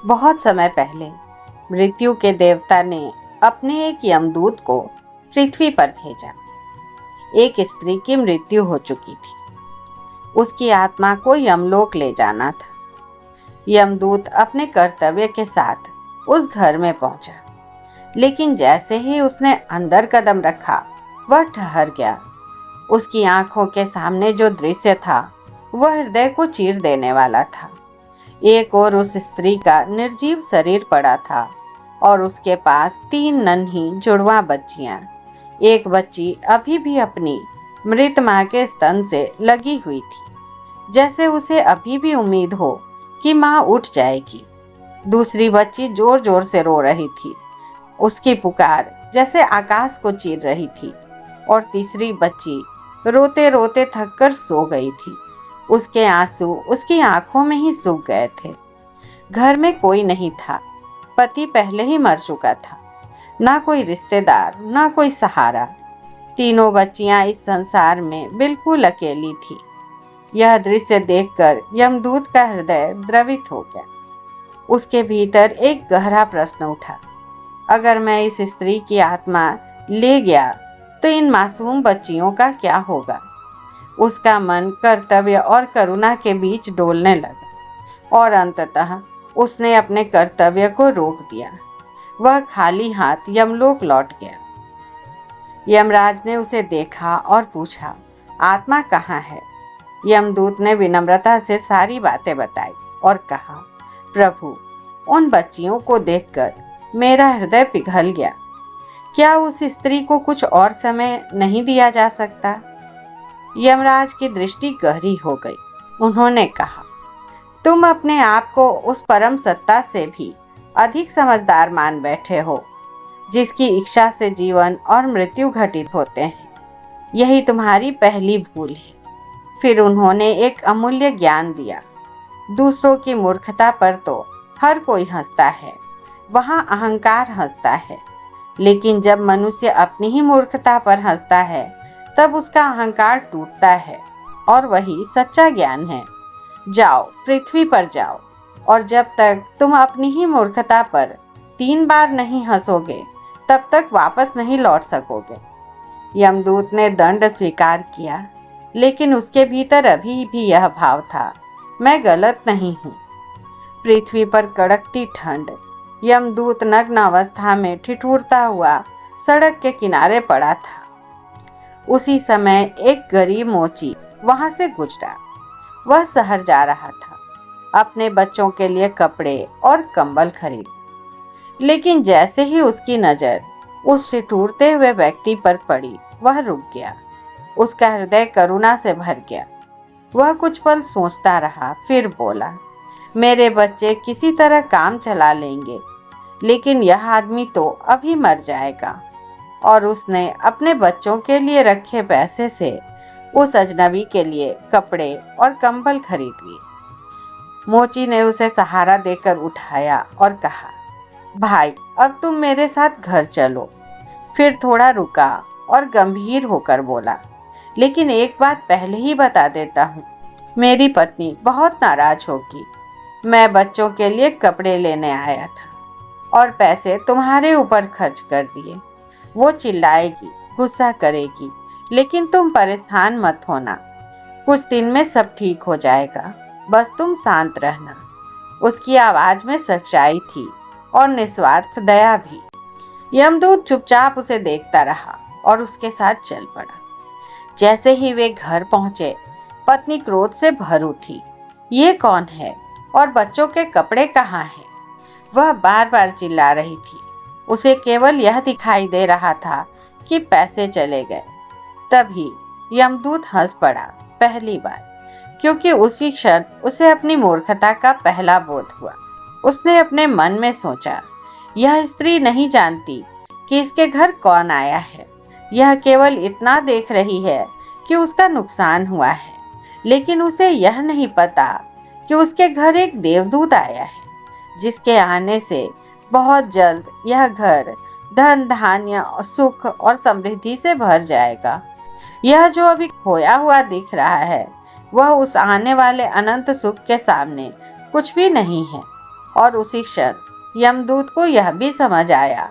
बहुत समय पहले मृत्यु के देवता ने अपने एक यमदूत को पृथ्वी पर भेजा। एक स्त्री की मृत्यु हो चुकी थी। उसकी आत्मा को यमलोक ले जाना था। यमदूत अपने कर्तव्य के साथ उस घर में पहुंचा, लेकिन जैसे ही उसने अंदर कदम रखा वह ठहर गया। उसकी आंखों के सामने जो दृश्य था वह हृदय को चीर देने वाला था। एक ओर उस स्त्री का निर्जीव शरीर पड़ा था और उसके पास 3 नन्ही जुड़वा बच्चियां। एक बच्ची अभी भी अपनी मृत मां के स्तन से लगी हुई थी, जैसे उसे अभी भी उम्मीद हो कि मां उठ जाएगी। दूसरी बच्ची जोर जोर से रो रही थी। उसकी पुकार जैसे आकाश को चीर रही थी। और तीसरी बच्ची रोते रोते थककर सो गई थी। उसके आंसू उसकी आंखों में ही सूख गए थे। घर में कोई नहीं था। पति पहले ही मर चुका था। ना कोई रिश्तेदार, ना कोई सहारा। तीनों बच्चियां इस संसार में बिल्कुल अकेली थी। यह दृश्य देखकर यमदूत का हृदय द्रवित हो गया। उसके भीतर एक गहरा प्रश्न उठा। अगर मैं इस स्त्री की आत्मा ले गया तो इन मासूम बच्चियों का क्या होगा? उसका मन कर्तव्य और करुणा के बीच डोलने लगा और अंततः उसने अपने कर्तव्य को रोक दिया। वह खाली हाथ यमलोक लौट गया। यमराज ने उसे देखा और पूछा, आत्मा कहाँ है? यमदूत ने विनम्रता से सारी बातें बताई और कहा, प्रभु, उन बच्चियों को देखकर मेरा हृदय पिघल गया। क्या उस स्त्री को कुछ और समय नहीं दिया जा सकता? यमराज की दृष्टि गहरी हो गई। उन्होंने कहा, तुम अपने आप को उस परम सत्ता से भी अधिक समझदार मान बैठे हो, जिसकी इच्छा से जीवन और मृत्यु घटित होते हैं। यही तुम्हारी पहली भूल है। फिर उन्होंने एक अमूल्य ज्ञान दिया। दूसरों की मूर्खता पर तो हर कोई हंसता है, वहाँ अहंकार हंसता है। लेकिन जब मनुष्य अपनी ही मूर्खता पर हंसता है तब उसका अहंकार टूटता है, और वही सच्चा ज्ञान है। जाओ, पृथ्वी पर जाओ, और जब तक तुम अपनी ही मूर्खता पर 3 बार नहीं हंसोगे तब तक वापस नहीं लौट सकोगे। यमदूत ने दंड स्वीकार किया, लेकिन उसके भीतर अभी भी यह भाव था, मैं गलत नहीं हूँ। पृथ्वी पर कड़कती ठंड। यमदूत नग्न अवस्था में ठिठुरता हुआ सड़क के किनारे पड़ा था। उसी समय एक गरीब मोची वहां से गुजरा। वह शहर जा रहा था अपने बच्चों के लिए कपड़े और कंबल खरीद। लेकिन जैसे ही उसकी नज़र उस ठिठुरते हुए व्यक्ति पर पड़ी, वह रुक गया। उसका हृदय करुणा से भर गया। वह कुछ पल सोचता रहा, फिर बोला, मेरे बच्चे किसी तरह काम चला लेंगे, लेकिन यह आदमी तो अभी मर जाएगा। और उसने अपने बच्चों के लिए रखे पैसे से उस अजनबी के लिए कपड़े और कंबल खरीद लिए। मोची ने उसे सहारा देकर उठाया और कहा, भाई, अब तुम मेरे साथ घर चलो। फिर थोड़ा रुका और गंभीर होकर बोला, लेकिन एक बात पहले ही बता देता हूँ, मेरी पत्नी बहुत नाराज होगी। मैं बच्चों के लिए कपड़े लेने आया था और पैसे तुम्हारे ऊपर खर्च कर दिए। वो चिल्लाएगी, गुस्सा करेगी, लेकिन तुम परेशान मत होना। कुछ दिन में सब ठीक हो जाएगा, बस तुम शांत रहना। उसकी आवाज में सच्चाई थी और निस्वार्थ दया भी। यमदूत चुपचाप उसे देखता रहा और उसके साथ चल पड़ा। जैसे ही वे घर पहुंचे, पत्नी क्रोध से भर उठी। ये कौन है और बच्चों के कपड़े कहाँ हैं? वह बार बार चिल्ला रही थी। उसे केवल यह दिखाई दे रहा था कि पैसे चले गए। तभी यमदूत हंस पड़ा, पहली बार, क्योंकि उसी क्षण उसे अपनी मूर्खता का पहला बोध हुआ। उसने अपने मन में सोचा, यह स्त्री नहीं जानती कि इसके घर कौन आया है। यह केवल इतना देख रही है कि उसका नुकसान हुआ है, लेकिन उसे यह नहीं पता कि उसके घर एक देवदूत आया है, जिसके आने से बहुत जल्द यह घर धन, धान्य, सुख और समृद्धि से भर जाएगा। यह जो अभी खोया हुआ दिख रहा है, वह उस आने वाले अनंत सुख के सामने कुछ भी नहीं है। और उसी क्षण यमदूत को यह भी समझ आया,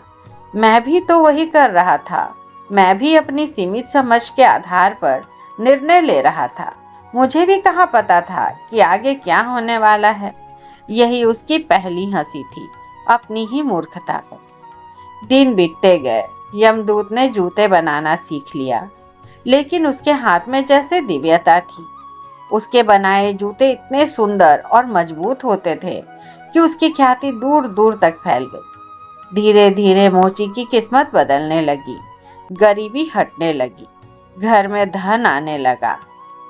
मैं भी तो वही कर रहा था। मैं भी अपनी सीमित समझ के आधार पर निर्णय ले रहा था। मुझे भी कहाँ पता था कि आगे क्या होने वाला है। यही उसकी पहली हंसी थी, अपनी ही मूर्खता पर। दिन बीतते गए। यमदूत ने जूते बनाना सीख लिया, लेकिन उसके हाथ में जैसे दिव्यता थी। उसके बनाए जूते इतने सुंदर और मजबूत होते थे कि उसकी ख्याति दूर दूर तक फैल गई। धीरे धीरे मोची की किस्मत बदलने लगी, गरीबी हटने लगी, घर में धन आने लगा।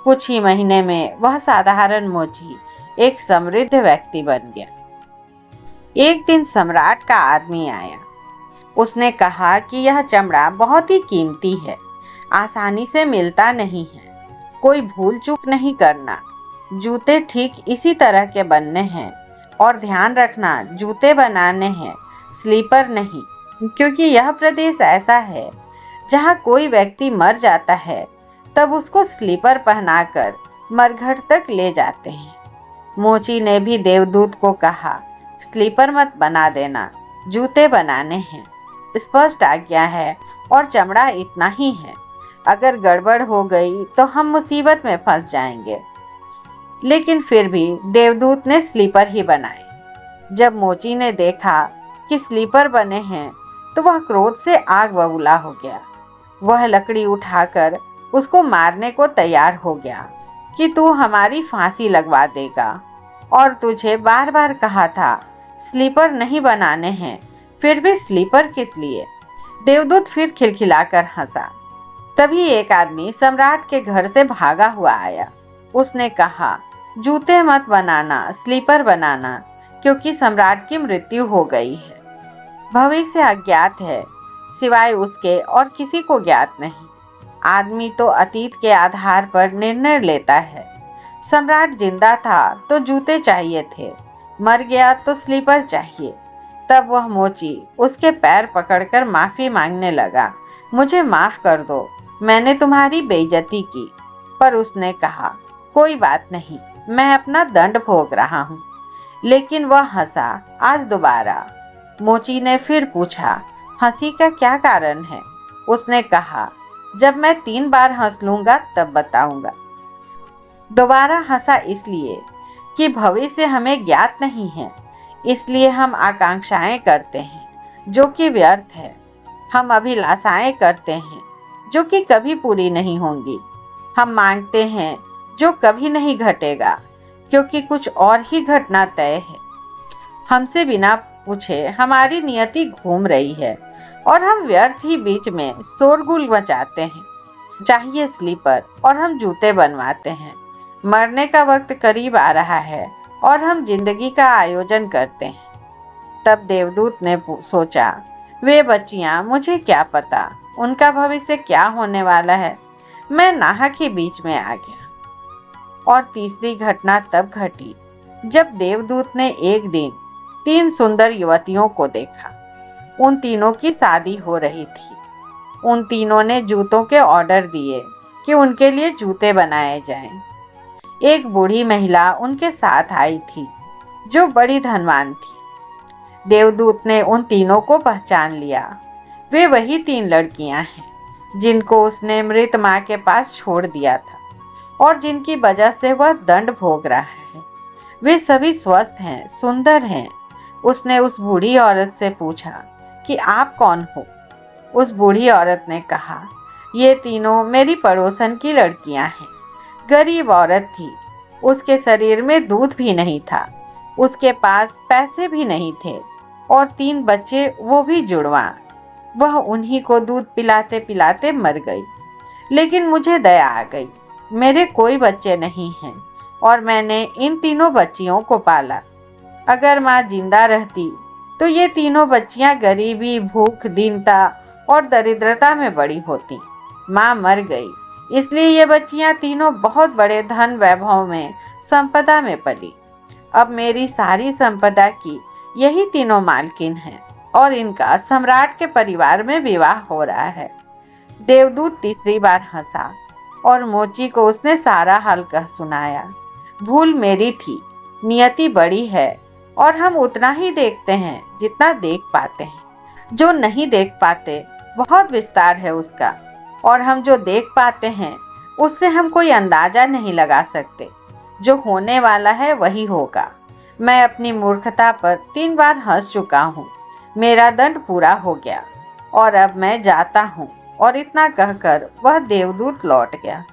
कुछ ही महीने में वह साधारण मोची एक समृद्ध व्यक्ति बन गया। एक दिन सम्राट का आदमी आया। उसने कहा कि यह चमड़ा बहुत ही कीमती है, आसानी से मिलता नहीं है, कोई भूल चूक नहीं करना। जूते ठीक इसी तरह के बनने हैं, और ध्यान रखना जूते बनाने हैं, स्लीपर नहीं, क्योंकि यह प्रदेश ऐसा है जहाँ कोई व्यक्ति मर जाता है तब उसको स्लीपर पहनाकर मरघट तक ले जाते हैं। मोची ने भी देवदूत को कहा, स्लीपर मत बना देना, जूते बनाने हैं। स्पष्ट आज्ञा है और चमड़ा इतना ही है। अगर गड़बड़ हो गई तो हम मुसीबत में फंस जाएंगे। लेकिन फिर भी देवदूत ने स्लीपर ही बनाए। जब मोची ने देखा कि स्लीपर बने हैं तो वह क्रोध से आग बबूला हो गया। वह लकड़ी उठाकर उसको मारने को तैयार हो गया कि तू हमारी फांसी लगवा देगा, और तुझे बार बार कहा था स्लीपर नहीं बनाने हैं, फिर भी स्लीपर किस लिए। देवदूत फिर खिलखिलाकर हंसा। तभी एक आदमी सम्राट के घर से भागा हुआ आया। उसने कहा, जूते मत बनाना, स्लीपर बनाना, क्योंकि सम्राट की मृत्यु हो गई है। भविष्य अज्ञात है, सिवाय उसके और किसी को ज्ञात नहीं। आदमी तो अतीत के आधार पर निर्णय लेता है। सम्राट जिंदा था तो जूते चाहिए थे, मर गया तो स्लीपर चाहिए। तब वह मोची उसके पैर पकड़कर माफ़ी मांगने लगा, मुझे माफ़ कर दो, मैंने तुम्हारी बेइज्जती की। पर उसने कहा, कोई बात नहीं, मैं अपना दंड भोग रहा हूँ। लेकिन वह हंसा आज दोबारा। मोची ने फिर पूछा, हंसी का क्या कारण है? उसने कहा, जब मैं 3 बार हंस लूँगा तब बताऊँगा। दोबारा हंसा इसलिए कि भविष्य हमें ज्ञात नहीं है, इसलिए हम आकांक्षाएं करते हैं जो कि व्यर्थ है। हम अभिलाषाएं करते हैं जो कि कभी पूरी नहीं होंगी। हम मांगते हैं जो कभी नहीं घटेगा, क्योंकि कुछ और ही घटना तय है। हमसे बिना पूछे हमारी नियति घूम रही है और हम व्यर्थ ही बीच में शोरगुल मचाते हैं। चाहिए स्लीपर और हम जूते बनवाते हैं। मरने का वक्त करीब आ रहा है और हम जिंदगी का आयोजन करते हैं। तब देवदूत ने सोचा, वे बच्चियां, मुझे क्या पता उनका भविष्य क्या होने वाला है। मैं नाहक ही बीच में आ गया। और तीसरी घटना तब घटी जब देवदूत ने एक दिन 3 सुंदर युवतियों को देखा। उन तीनों की शादी हो रही थी। उन तीनों ने जूतों के ऑर्डर दिए कि उनके लिए जूते बनाए जाएं। एक बूढ़ी महिला उनके साथ आई थी जो बड़ी धनवान थी। देवदूत ने उन तीनों को पहचान लिया। वे वही 3 लड़कियां हैं जिनको उसने मृत माँ के पास छोड़ दिया था और जिनकी वजह से वह दंड भोग रहा है। वे सभी स्वस्थ हैं, सुंदर हैं। उसने उस बूढ़ी औरत से पूछा कि आप कौन हो? उस बूढ़ी औरत ने कहा, ये तीनों मेरी पड़ोसन की लड़कियां हैं। गरीब औरत थी, उसके शरीर में दूध भी नहीं था, उसके पास पैसे भी नहीं थे और 3 बच्चे, वो भी जुड़वा। वह उन्हीं को दूध पिलाते पिलाते मर गई। लेकिन मुझे दया आ गई। मेरे कोई बच्चे नहीं हैं और मैंने इन तीनों बच्चियों को पाला। अगर माँ जिंदा रहती तो ये तीनों बच्चियां गरीबी, भूख, दीनता और दरिद्रता में बड़ी होती। माँ मर गई, इसलिए ये बच्चियां तीनों बहुत बड़े धन वैभव में, संपदा में पली। अब मेरी सारी संपदा की यही तीनों मालकिन हैं और इनका सम्राट के परिवार में विवाह हो रहा है। देवदूत तीसरी बार हंसा और मोची को उसने सारा हाल कह सुनाया। भूल मेरी थी, नियति बड़ी है और हम उतना ही देखते हैं जितना देख पाते हैं। जो नहीं देख पाते बहुत विस्तार है उसका, और हम जो देख पाते हैं उससे हम कोई अंदाज़ा नहीं लगा सकते। जो होने वाला है वही होगा। मैं अपनी मूर्खता पर 3 बार हंस चुका हूँ। मेरा दंड पूरा हो गया और अब मैं जाता हूँ। और इतना कहकर वह देवदूत लौट गया।